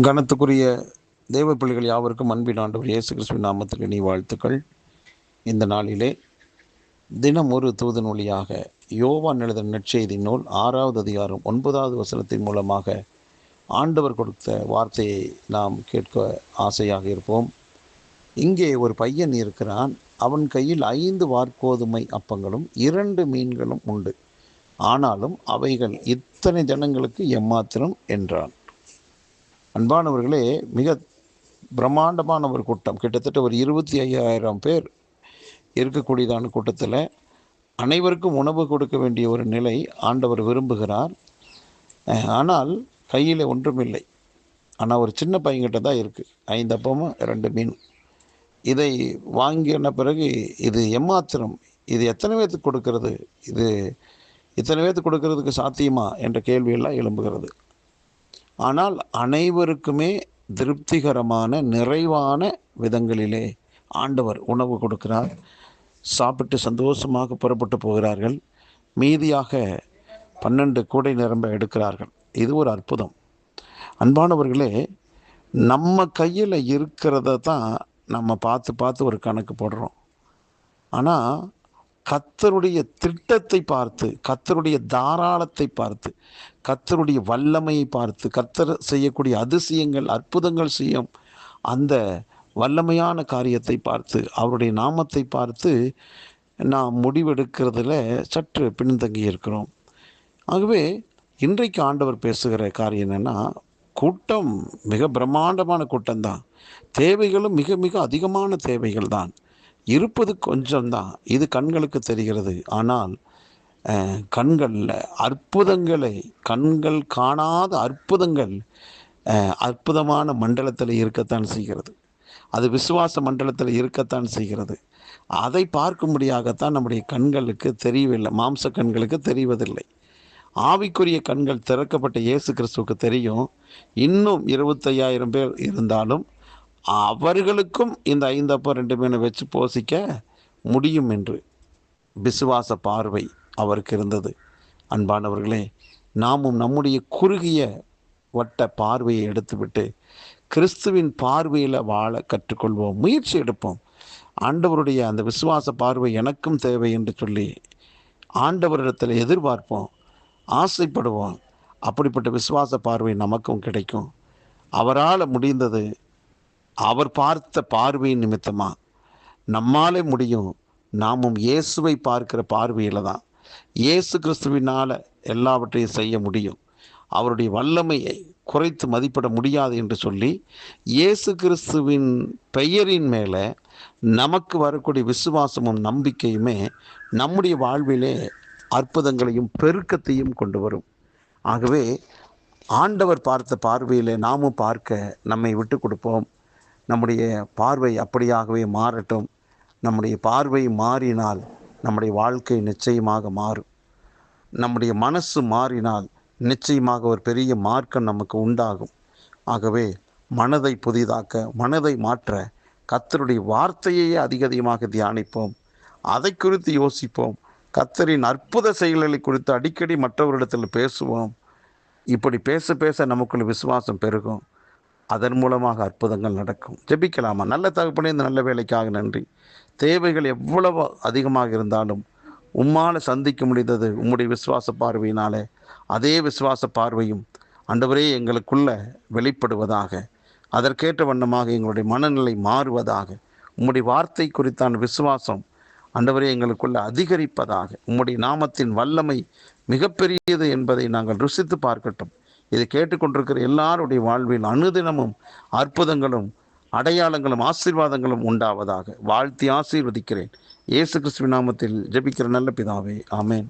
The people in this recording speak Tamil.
கனத்துக்குரிய தேவ பிள்ளைகள் யாவருக்கும் அன்பின் ஆண்டவர் இயேசு கிறிஸ்துவின் நாமத்தில் இனி வாழ்த்துக்கள். இந்த நாளிலே தினம் ஒரு தூதன் வழியாக யோவான் எழுதின நற்செய்தி நூல் 6வது அதிகாரம் 9வது வசனத்தின் மூலமாக ஆண்டவர் கொடுத்த வார்த்தையை நாம் கேட்க ஆசையாக இருப்போம். இங்கே ஒரு பையன் இருக்கிறான். அவன் கையில் 5 வாற்கோதுமை அப்பங்களும் 2 மீன்களும் உண்டு. ஆனாலும் அவைகள் இத்தனை ஜனங்களுக்கு எம்மாத்திரம் என்றான். அன்பானவர்களே, மிக பிரம்மாண்டமான ஒரு கூட்டம், கிட்டத்தட்ட ஒரு 25,000 பேர் இருக்கக்கூடியதான கூட்டத்தில் அனைவருக்கும் உணவு கொடுக்க வேண்டிய ஒரு நிலை ஆண்டவர் விரும்புகிறார். ஆனால் கையில் ஒன்றுமில்லை. ஆனால் ஒரு சின்ன பையன்கிட்ட தான் இருக்குது 5 அப்பமும் 2 மீன். இதை வாங்கின பிறகு இது எம்மாத்திரம், இது எத்தனை பேர்த்துக்கு கொடுக்கறது, இது இத்தனை பேர்த்துக்கு கொடுக்கறதுக்கு சாத்தியமா என்ற கேள்வியெல்லாம் எழும்புகிறது. ஆனால் அனைவருக்குமே திருப்திகரமான நிறைவான விதங்களிலே ஆண்டவர் உணவு கொடுக்கிறார். சாப்பிட்டு சந்தோஷமாக புறப்பட்டு போகிறார்கள். மீதியாக 12 கூடை நிரம்ப எடுக்கிறார்கள். இது ஒரு அற்புதம். அன்பானவர்களே, நம்ம கையில் இருக்கிறத தான் நம்ம பார்த்து ஒரு கணக்கு போடுறோம். ஆனால் கர்த்தருடைய திட்டத்தை பார்த்து, கர்த்தருடைய தாராளத்தை பார்த்து, கர்த்தருடைய வல்லமையை பார்த்து, கர்த்தர் செய்யக்கூடிய அதிசயங்கள் அற்புதங்கள் செய்யும் அந்த வல்லமையான காரியத்தை பார்த்து, அவருடைய நாமத்தை பார்த்து நாம் முடிவெடுக்கிறதுல சற்று பின்தங்கி இருக்கிறோம். ஆகவே இன்றைக்கு ஆண்டவர் பேசுகிற காரியம் என்னென்னா, கூட்டம் மிக பிரம்மாண்டமான கூட்டம்தான், தேவைகளும் மிக மிக அதிகமான தேவைகள் தான், இருப்பது கொஞ்சம்தான். இது கண்களுக்கு தெரிகிறது. ஆனால் கண்களில் அற்புதங்களை, கண்கள் காணாத அற்புதங்கள் அற்புதமான மண்டலத்தில் இருக்கத்தான் செய்கிறது. அது விசுவாச மண்டலத்தில் இருக்கத்தான் செய்கிறது. அதை பார்க்கும்படியாகத்தான் நம்முடைய கண்களுக்கு தெரியவில்லை, மாம்ச கண்களுக்கு தெரிவதில்லை. ஆவிக்குரிய கண்கள் திறக்கப்பட்ட இயேசு கிறிஸ்துவுக்கு தெரியும். இன்னும் 25,000 பேர் இருந்தாலும் அவர்களுக்கும் இந்த 5 அப்பம் 2 மீனை வச்சு போஷிக்க முடியும் என்று விசுவாச பார்வை அவருக்கு இருந்தது. அன்பானவர்களே, நாமும் நம்முடைய குறுகிய வட்ட பார்வையை எடுத்துவிட்டு கிறிஸ்துவின் பார்வையில் வாழ கற்றுக்கொள்வோம், முயற்சி எடுப்போம். ஆண்டவருடைய அந்த விசுவாச பார்வை எனக்கும் தேவை என்று சொல்லி ஆண்டவரிடத்தில் எதிர்பார்ப்போம், ஆசைப்படுவோம். அப்படிப்பட்ட விசுவாச பார்வை நமக்கும் கிடைக்கும். அவரால் முடிந்தது, அவர் பார்த்த பார்வையின் நிமித்தமா நம்மாலே முடியும். நாமும் இயேசுவை பார்க்கிற பார்வையில் தான், இயேசு கிறிஸ்துவினால் எல்லாவற்றையும் செய்ய முடியும். அவருடைய வல்லமையை குறைத்து மதிப்பிட முடியாது என்று சொல்லி இயேசு கிறிஸ்துவின் பெயரின் மேலே நமக்கு வரக்கூடிய விசுவாசமும் நம்பிக்கையுமே நம்முடைய வாழ்விலே அற்புதங்களையும் பெருக்கத்தையும் கொண்டு வரும். ஆகவே ஆண்டவர் பார்த்த பார்வையிலே நாமும் பார்க்க நம்மை விட்டு கொடுப்போம். நம்முடைய பார்வை அப்படியாகவே மாறட்டும். நம்முடைய பார்வை மாறினால் நம்முடைய வாழ்க்கை நிச்சயமாக மாறும். நம்முடைய மனசு மாறினால் நிச்சயமாக ஒரு பெரிய மார்க்கம் நமக்கு உண்டாகும். ஆகவே மனதை புதிதாக்க, மனதை மாற்ற கர்த்தருடைய வார்த்தையையே அதிகமாக தியானிப்போம். அதை குறித்து யோசிப்போம். கர்த்தரின் அற்புத செயல்களை குறித்து அடிக்கடி மற்றவரிடத்தில் பேசுவோம். இப்படி பேச நமக்குள்ள விசுவாசம் பெருகும். அதன் மூலமாக அற்புதங்கள் நடக்கும். ஜெபிக்கலாமா? நல்ல தகப்பனே, இந்த நல்ல வேலைக்காக நன்றி. தேவைகள் எவ்வளவு அதிகமாக இருந்தாலும் உம்மால் சந்திக்க முடிந்தது உம்முடைய விசுவாச பார்வையினாலே. அதே விசுவாச பார்வையும் ஆண்டவரே எங்களுக்குள்ள வெளிப்படுவதாக, அதற்கேற்ற வண்ணமாக எங்களுடைய மனநிலை மாறுவதாக, உம்முடைய வார்த்தை குறித்தான விசுவாசம் ஆண்டவரே எங்களுக்குள்ள அதிகரிப்பதாக, உம்முடைய நாமத்தின் வல்லமை மிகப்பெரியது என்பதை நாங்கள் ருசித்து பார்க்கட்டும். இதை கேட்டுக்கொண்டிருக்கிற எல்லாருடைய வாழ்வில் அனுதினமும் அற்புதங்களும் அடையாளங்களும் ஆசீர்வாதங்களும் உண்டாவதாக வாழ்த்தி ஆசீர்வதிக்கிறேன். இயேசு கிறிஸ்துவின் நாமத்தில் ஜெபிக்கிற நல்ல பிதாவே, ஆமென்.